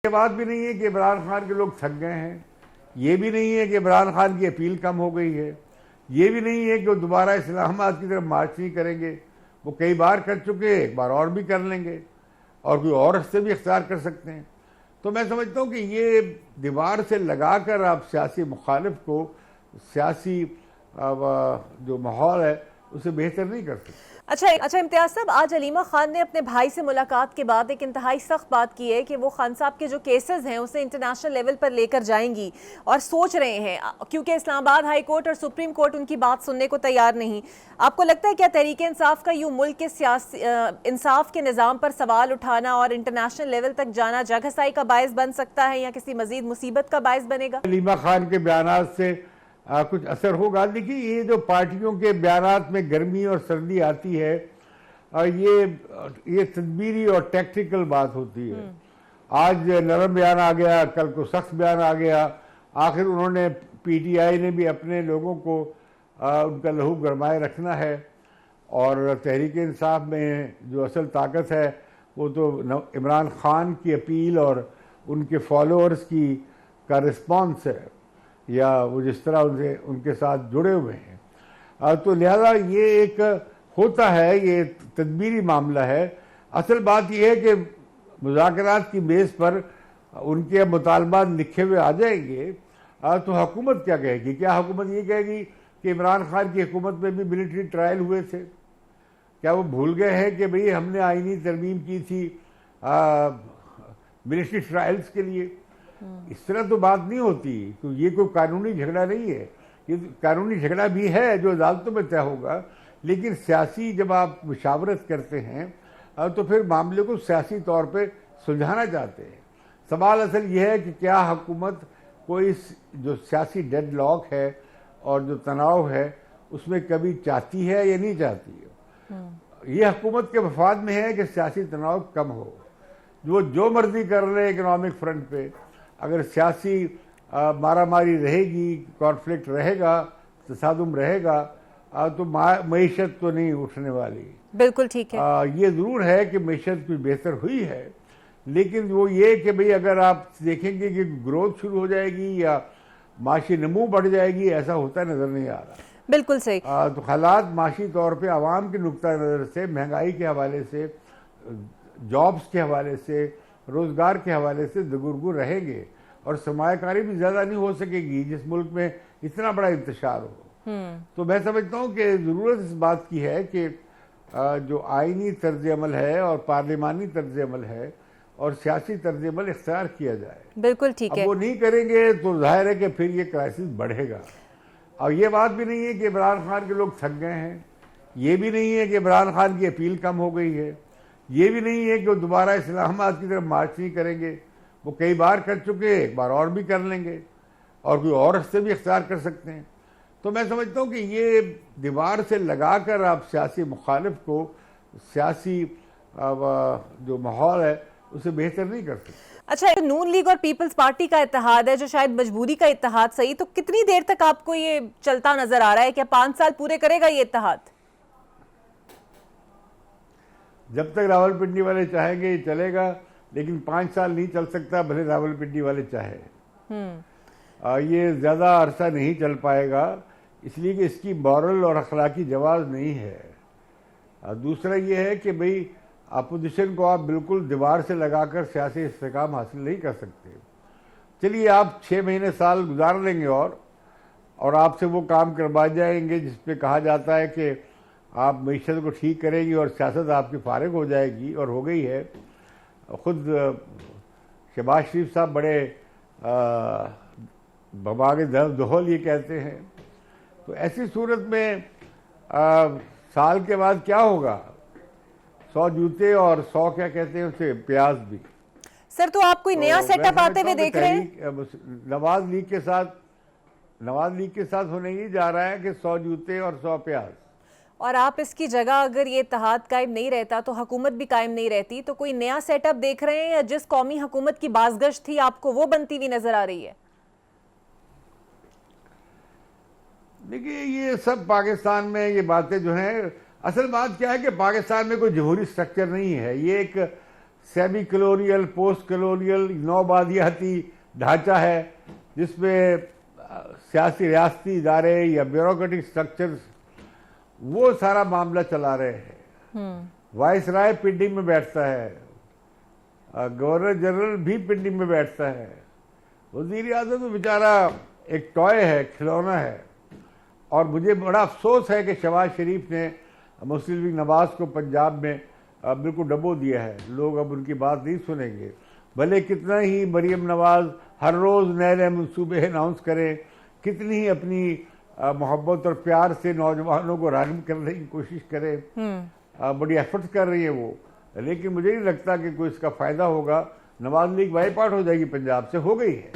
ये बात भी नहीं है कि इमरान खान के लोग थक गए हैं, ये भी नहीं है कि इमरान खान की अपील कम हो गई है, ये भी नहीं है कि वो दोबारा इस्लामाबाद की तरफ मार्च नहीं करेंगे। वो कई बार कर चुके हैं, एक बार और भी कर लेंगे और कोई और रास्ते भी इख्तियार कर सकते हैं। तो मैं समझता हूँ कि ये दीवार से लगाकर आप सियासी मुखालिफ को सियासी जो माहौल है उसे बेहतर नहीं कर सकते। अच्छा इम्तियाज साहब, आज अलीमा खान ने अपने भाई से मुलाकात के बाद एक इंतहाई सख्त बात की है कि वो खान साहब के जो केसेस हैं उसे इंटरनेशनल लेवल पर लेकर जाएंगी और सोच रहे हैं, क्योंकि इस्लामाबाद हाई कोर्ट और सुप्रीम कोर्ट उनकी बात सुनने को तैयार नहीं। आपको लगता है क्या तहरीक इंसाफ का यूं मुल्क के सियासी इंसाफ के निज़ाम पर सवाल उठाना और इंटरनेशनल लेवल तक जाना जगहसाई का बायस बन सकता है या किसी मजीद मुसीबत का बायस बनेगा? अलीमा खान के बयान से कुछ असर होगा। देखिए, ये जो पार्टियों के बयान में गर्मी और सर्दी आती है, ये तदबीरी और टैक्टिकल बात होती है। आज नरम बयान आ गया, कल को सख्त बयान आ गया। आखिर उन्होंने पीटीआई ने भी अपने लोगों को उनका लहू गरमाए रखना है और तहरीक इंसाफ में जो असल ताकत है वो तो इमरान खान की अपील और उनके फॉलोअर्स का रिस्पॉन्स है, या वो जिस तरह उनके साथ जुड़े हुए हैं। तो लिहाजा ये एक होता है, ये तदबीरी मामला है। असल बात यह है कि मुज़ाकरात की बेस पर उनके मुतालबात लिखे हुए आ जाएंगे, तो हुकूमत क्या कहेगी? क्या हुकूमत ये कहेगी कि इमरान खान की हुकूमत में भी मिलिट्री ट्रायल हुए थे? क्या वो भूल गए हैं कि भाई हमने आईनी तरमीम की थी मिलिट्री ट्रायल्स के लिए? इस तरह तो बात नहीं होती। तो ये कोई कानूनी झगड़ा नहीं है, ये कानूनी झगड़ा भी है जो अदालतों में तय होगा, लेकिन सियासी जब आप मुशावरत करते हैं तो फिर मामले को सियासी तौर पे सुलझाना चाहते हैं। सवाल असल ये है कि क्या हुकूमत कोई जो सियासी डेडलॉक है और जो तनाव है उसमें कभी चाहती है या नहीं चाहती है। ये हुकूमत के मफाद में है कि सियासी तनाव कम हो। जो मर्जी कर रहे हैं इकनॉमिक फ्रंट पे, अगर सियासी मारामारी रहेगी, कॉन्फ्लिक्ट रहेगा, तसादुम रहेगा, तो मईशत तो नहीं उठने वाली। बिल्कुल ठीक है। ये ज़रूर है कि मईशत कुछ बेहतर हुई है, लेकिन वो ये कि भाई अगर आप देखेंगे कि ग्रोथ शुरू हो जाएगी या माशी नमू बढ़ जाएगी, ऐसा होता नज़र नहीं आ रहा। बिल्कुल सही। तो हालात माशी तौर पे आवाम के नुक्ता नज़र से, महंगाई के हवाले से, जॉब्स के हवाले से, रोज़गार के हवाले से दगुरगुर रहेंगे और सरमायाकारी भी ज़्यादा नहीं हो सकेगी जिस मुल्क में इतना बड़ा इंतशार हो। तो मैं समझता हूँ कि ज़रूरत इस बात की है कि जो आइनी तर्ज अमल है और पार्लिमानी तर्ज अमल है और सियासी तर्ज अमल इख्तियार किया जाए। बिल्कुल ठीक है। अब वो नहीं करेंगे तो जाहिर है कि फिर ये क्राइसिस बढ़ेगा। और ये बात भी नहीं है कि इमरान खान के लोग थक गए हैं, ये भी नहीं है कि इमरान खान की अपील कम हो गई है, ये भी नहीं है कि वो दोबारा इस्लामाबाद की तरफ मार्च नहीं करेंगे। वो कई बार कर चुके हैं, एक बार और भी कर लेंगे और कोई और रास्ते भी इख्तियार कर सकते हैं। तो मैं समझता हूँ कि ये दीवार से लगाकर आप सियासी मुखालिफ को सियासी जो माहौल है उसे बेहतर नहीं कर सकते। अच्छा, नून लीग और पीपल्स पार्टी का इत्तेहाद है जो शायद मजबूरी का इत्तेहाद सही, तो कितनी देर तक आपको ये चलता नजर आ रहा है? क्या 5 साल पूरे करेगा ये इत्तेहाद? जब तक रावलपिंडी वाले चाहेंगे ये चलेगा, लेकिन 5 साल नहीं चल सकता भले रावलपिंडी वाले चाहे। ये ज़्यादा अरसा नहीं चल पाएगा, इसलिए कि इसकी मॉरल और अखलाकी जवाब नहीं है। दूसरा ये है कि भाई अपोजिशन को आप बिल्कुल दीवार से लगाकर सियासी इस्तेकाम हासिल नहीं कर सकते। चलिए आप 6 महीने साल गुजार लेंगे और आपसे वो काम करवाए जाएंगे जिस पे कहा जाता है कि आप मईशत को ठीक करेंगी और सियासत आपकी फारिग हो जाएगी, और हो गई है। खुद शहबाज शरीफ साहब बड़े बबागे दोहल ये कहते हैं। तो ऐसी सूरत में साल के बाद क्या होगा? 100 जूते और 100 क्या कहते हैं उसे, प्याज भी। सर, तो आप कोई नया सेटअप आते हुए देख रहे हैं? नवाज लीग के साथ होने ही जा रहा है कि 100 जूते और 100 प्याज। और आप इसकी जगह अगर ये इत्तेहाद कायम नहीं रहता तो हुकूमत भी कायम नहीं रहती, तो कोई नया सेटअप देख रहे हैं या जिस कौमी हुकूमत की बाज़गश्त थी आपको वो बनती हुई नजर आ रही है? देखिए, ये सब पाकिस्तान में ये बातें जो हैं, असल बात क्या है कि पाकिस्तान में कोई जमहूरी स्ट्रक्चर नहीं है। ये एक सेमी कलोनियल, पोस्ट कलोनियल, नौबादियाती ढांचा है जिसमें सियासी रियासती इदारे या ब्यूरोक्रेटिक स्ट्रक्चर्स वो सारा मामला चला रहे हैं। वाइस राय पिंडी में बैठता है, गवर्नर जनरल भी पिंडी में बैठता है। वजीर आजम तो बेचारा एक टॉय है, खिलौना है। और मुझे बड़ा अफसोस है कि शहबाज शरीफ ने मुस्लिम लीग नवाज को पंजाब में बिल्कुल डबो दिया है। लोग अब उनकी बात नहीं सुनेंगे, भले कितना ही मरीम नवाज हर रोज़ नए नए मनसूबे अनाउंस करें, कितनी ही अपनी मोहब्बत और प्यार से नौजवानों को राग़िब करने की कोशिश करें, बड़ी एफर्ट्स कर रही है वो, लेकिन मुझे नहीं लगता कि कोई इसका फ़ायदा होगा। नवाज लीग वाइप आउट हो जाएगी पंजाब से, हो गई है।